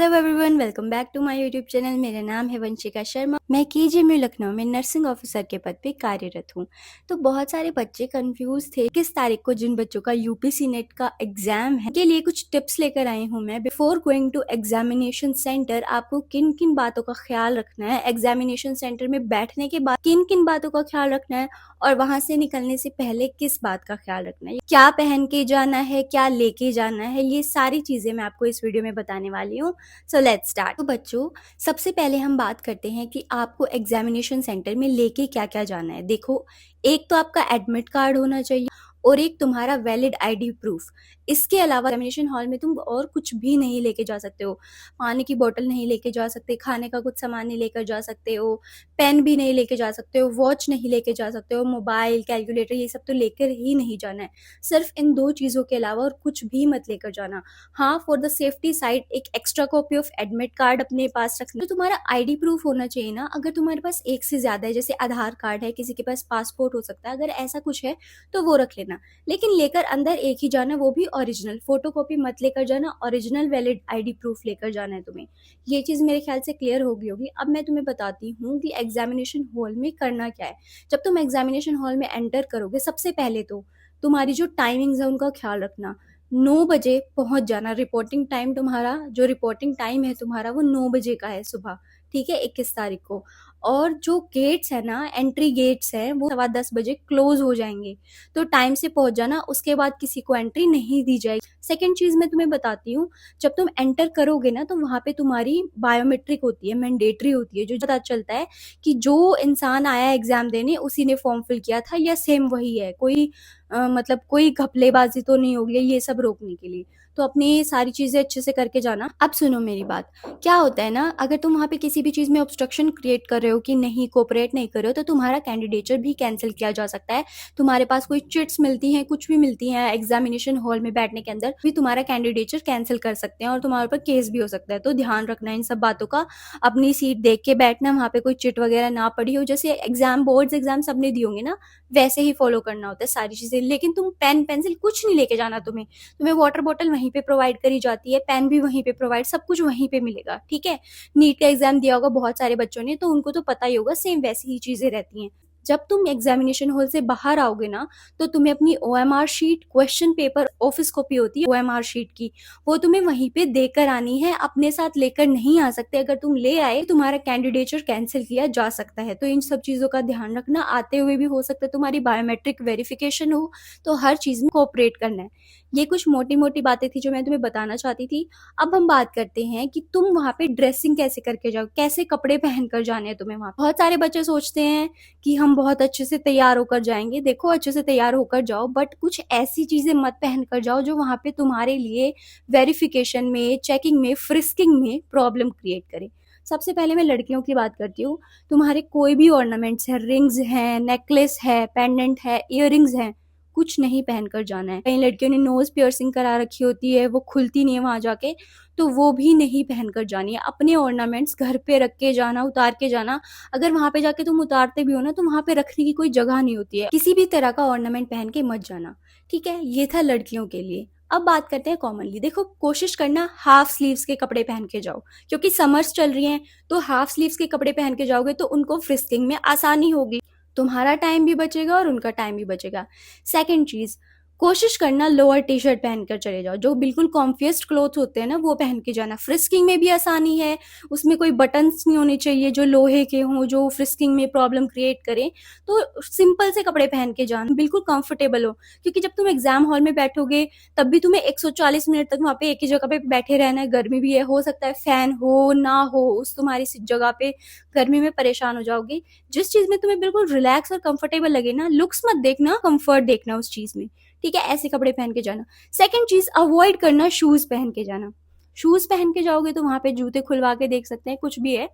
Hello everyone, welcome back to my YouTube channel. मेरा नाम है वंशिका शर्मा। मैं केजीएमयू लखनऊ में नर्सिंग ऑफिसर के पद पे कार्यरत हूँ। तो बहुत सारे बच्चे कंफ्यूज थे किस तारीख को जिन बच्चों का यूपीसी नेट का एग्जाम है के लिए कुछ टिप्स लेकर आई हूँ मैं। Before going to examination centre आपको किन किन बातों का ख्याल रखना है, एग्जामिनेशन सेंटर में बैठने के बाद किन किन बातों का ख्याल रखना है और वहां से निकलने से पहले किस बात का ख्याल रखना है, क्या पहन के जाना है, क्या लेके जाना है, ये सारी चीजें मैं आपको इस वीडियो में बताने वाली हूँ। So let's start. तो बच्चों, सबसे पहले हम बात करते हैं कि आपको एग्जामिनेशन सेंटर में लेके क्या क्या जाना है। देखो, एक तो आपका एडमिट कार्ड होना चाहिए और एक तुम्हारा वैलिड आईडी प्रूफ। इसके अलावा एग्जामिनेशन हॉल में तुम और कुछ भी नहीं लेके जा सकते हो। पानी की बोतल नहीं लेके जा सकते, खाने का कुछ सामान नहीं लेकर जा सकते हो, पेन भी नहीं लेके जा सकते हो, वॉच नहीं लेके जा सकते हो, मोबाइल, कैलकुलेटर, ये सब तो लेकर ही नहीं जाना है। सिर्फ इन दो चीज़ों के अलावा और कुछ भी मत लेकर जाना। हाँ, फॉर द सेफ्टी साइड एक extra copy of admit card अपने पास रखना। तो तुम्हारा आईडी प्रूफ होना चाहिए ना। अगर तुम्हारे पास एक से ज्यादा है, जैसे आधार कार्ड है, किसी के पास पासपोर्ट हो सकता है, अगर ऐसा कुछ है तो वो रख लेना। लेकिन लेकर अंदर एक ही जाना, वो भी ओरिजिनल। फोटोकॉपी मत लेकर जाना, ओरिजिनल वैलिड आईडी प्रूफ लेकर जाना है तुम्हें। ये चीज मेरे ख्याल से क्लियर हो गई होगी। अब मैं तुम्हें बताती हूँ कि एग्जामिनेशन हॉल में करना क्या है। जब तुम एग्जामिनेशन हॉल में एंटर करोगे, सबसे पहले तो तुम्हारी जो टाइमिंग्स है उनका ख्याल रखना। 9 बजे पहुंच जाना। रिपोर्टिंग टाइम तुम्हारा, जो रिपोर्टिंग टाइम है तुम्हारा, वो 9 बजे का है सुबह। ठीक है, 21 तारीख को। और जो गेट्स है ना, एंट्री गेट्स है, वो 10:15 बजे क्लोज हो जाएंगे। तो टाइम से पहुंच जाना, उसके बाद किसी को एंट्री नहीं दी जाएगी। सेकेंड चीज मैं तुम्हें बताती हूँ, जब तुम एंटर करोगे ना तो वहां पे तुम्हारी बायोमेट्रिक होती है, मैंडेटरी होती है, जो पता चलता है कि जो इंसान आया एग्जाम देने उसी ने फॉर्म फिल किया था या सेम वही है। कोई मतलब कोई घपलेबाजी तो नहीं होगी, ये सब रोकने के लिए। तो अपनी ये सारी चीजें अच्छे से करके जाना। अब सुनो मेरी बात। क्या होता है ना, अगर तुम वहाँ पे किसी भी चीज में ऑब्स्ट्रक्शन क्रिएट कर रहे हो कि नहीं कोऑपरेट नहीं कर रहे हो, तो तुम्हारा कैंडिडेचर भी कैंसिल किया जा सकता है। तुम्हारे पास कोई चिट्स मिलती हैं, कुछ भी मिलती हैं एग्जामिनेशन हॉल में बैठने के अंदर, भी तुम्हारा कैंडिडेचर कैंसिल कर सकते हैं और तुम्हारे ऊपर केस भी हो सकता है। तो ध्यान रखना इन सब बातों का। अपनी सीट देख के बैठना, वहाँ पे कोई चिट वगैरह ना पड़ी हो। जैसे एग्जाम, बोर्ड्स एग्जाम सबने दिए होंगे ना, वैसे ही फॉलो करना होता है सारी चीजें। लेकिन तुम पेन पेंसिल कुछ नहीं लेके जाना। तुम्हें वाटर बॉटल वहीं पे प्रोवाइड करी जाती है, पेन भी वहीं पे प्रोवाइड, सब कुछ वहीं पे मिलेगा। ठीक है, नीट का एग्जाम दिया होगा बहुत सारे बच्चों ने, तो उनको तो पता ही होगा, सेम वैसी ही चीजें रहती हैं। जब तुम एग्जामिनेशन हॉल से बाहर आओगे ना, तो तुम्हें अपनी OMR sheet, question paper, office copy होती है ओएमआर शीट की, वो तुम्हें वहीं पे देकर आनी है। अपने साथ लेकर नहीं आ सकते। अगर तुम ले आए, तुम्हारा कैंडिडेचर कैंसिल किया जा सकता है। तो इन सब चीजों का ध्यान रखना। आते हुए भी हो सकता है तुम्हारी बायोमेट्रिक वेरिफिकेशन हो, तो हर चीज में कोऑपरेट करना है। ये कुछ मोटी मोटी बातें थी जो मैं तुम्हें बताना चाहती थी। अब हम बात करते हैं कि तुम वहां पे ड्रेसिंग कैसे करके जाओ, कैसे कपड़े पहनकर जाने हैं तुम्हें वहां। बहुत सारे बच्चे सोचते हैं कि हम बहुत अच्छे से तैयार होकर जाएंगे। देखो, अच्छे से तैयार होकर जाओ, बट कुछ ऐसी चीजें मत पहन कर जाओ जो वहां पे तुम्हारे लिए वेरिफिकेशन में, चेकिंग में, फ्रिस्किंग में प्रॉब्लम क्रिएट करे। सबसे पहले मैं लड़कियों की बात करती हूँ। तुम्हारे कोई भी ऑर्नामेंट्स है, रिंग्स हैं, नेकलेस है, पेंडेंट है, इयररिंग्स हैं, कुछ नहीं पहनकर जाना है। कई लड़कियों ने नोज पियर्सिंग करा रखी होती है, वो खुलती नहीं है वहां जाके, तो वो भी नहीं पहनकर जानी है। अपने ऑर्नामेंट्स घर पे रख के जाना, उतार के जाना। अगर वहां पे जाके तुम उतारते भी हो ना, तो वहां पे रखने की कोई जगह नहीं होती है। किसी भी तरह का ऑर्नामेंट पहन के मत जाना। ठीक है, ये था लड़कियों के लिए। अब बात करते हैं कॉमनली। देखो, कोशिश करना हाफ स्लीव्स के कपड़े पहन के जाओ, क्योंकि समर्स चल रही हैं। तो हाफ स्लीव्स के कपड़े पहन के जाओगे तो उनको फ्रिस्किंग में आसानी होगी, तुम्हारा टाइम भी बचेगा और उनका टाइम भी बचेगा। सेकंड चीज, कोशिश करना लोअर टी शर्ट पहनकर चले जाओ। जो बिल्कुल कॉम्फिएस्ट क्लोथ होते हैं ना, वो पहन के जाना। फ्रिस्किंग में भी आसानी है, उसमें कोई बटन्स नहीं होने चाहिए जो लोहे के हों, जो फ्रिस्किंग में प्रॉब्लम क्रिएट करें। तो सिंपल से कपड़े पहन के जाना, बिल्कुल कंफर्टेबल हो। क्योंकि जब तुम एग्जाम हॉल में बैठोगे, तब भी तुम्हें 140 मिनट तक वहां पे एक ही जगह पे बैठे रहना है। गर्मी भी है, हो सकता है फैन हो ना हो उस तुम्हारी जगह पे, गर्मी में परेशान हो जाओगे। जिस चीज में तुम्हें बिल्कुल रिलैक्स और कंफर्टेबल लगे ना, लुक्स मत देखना, कंफर्ट देखना उस चीज में। ठीक है, ऐसे कपड़े पहन के जाना। सेकंड चीज, अवॉइड करना शूज पहन के जाना। शूज पहन के जाओगे तो वहां पे जूते खुलवा के देख सकते हैं, कुछ भी है।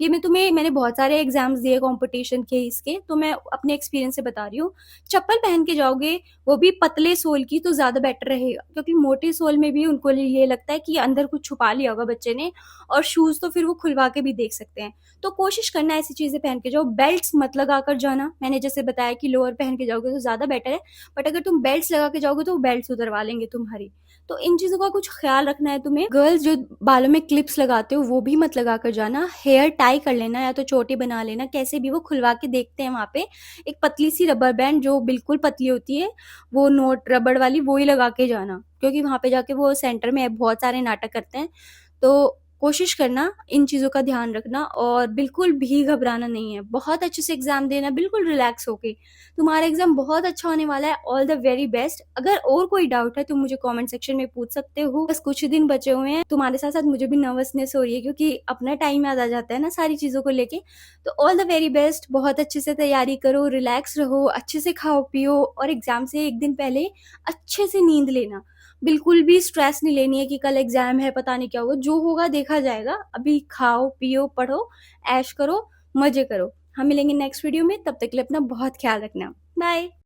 ये मैंने बहुत सारे एग्जाम्स दिए कंपटीशन के, इसके तो मैं अपने एक्सपीरियंस से बता रही हूँ। चप्पल पहन के जाओगे, वो भी पतले सोल की, तो ज्यादा बेटर रहेगा। क्योंकि मोटे सोल में भी उनको ये लगता है कि अंदर कुछ छुपा लिया होगा बच्चे ने, और शूज तो फिर वो खुलवा के भी देख सकते हैं। तो कोशिश करना ऐसी चीजें पहन के जाओ। बेल्ट मत लगा कर जाना। मैंने जैसे बताया कि लोअर पहन के जाओगे तो ज्यादा बेटर है, बट अगर तुम बेल्ट लगा के जाओगे तो बेल्ट उतरवा लेंगे तुम्हारी। तो इन चीजों का कुछ ख्याल रखना है तुम्हें। गर्ल्स जो बालों में क्लिप्स लगाते हो वो भी मत लगा कर जाना, हेयर टाई कर लेना या तो चोटी बना लेना, कैसे भी वो खुलवा के देखते हैं वहाँ पे। एक पतली सी रबर बैंड जो बिल्कुल पतली होती है, वो नोट रबड़ वाली वो ही लगा के जाना, क्योंकि वहाँ पे जाके वो सेंटर में बहुत सारे नाटक करते हैं। तो कोशिश करना इन चीज़ों का ध्यान रखना और बिल्कुल भी घबराना नहीं है। बहुत अच्छे से एग्ज़ाम देना, बिल्कुल रिलैक्स होके। तुम्हारा एग्ज़ाम बहुत अच्छा होने वाला है। All the very best. अगर और कोई डाउट है तुम मुझे कमेंट सेक्शन में पूछ सकते हो। बस कुछ ही दिन बचे हुए हैं। तुम्हारे साथ-साथ मुझे भी नर्वसनेस हो रही है क्योंकि अपना टाइम याद आ जाता है ना सारी चीज़ों को लेके। तो ऑल द वेरी बेस्ट। बहुत अच्छे से तैयारी करो, रिलैक्स रहो, अच्छे से खाओ-पियो और एग्ज़ाम से 1 दिन पहले अच्छे से नींद लेना। बिल्कुल भी स्ट्रेस नहीं लेनी है कि कल एग्ज़ाम है, पता नहीं क्या होगा, जो होगा देखा जाएगा। अभी खाओ, पियो, पढ़ो, ऐश करो, मज़े करो। हम मिलेंगे नेक्स्ट वीडियो में, तब तक के लिए अपना बहुत ख़्याल रखना। बाय।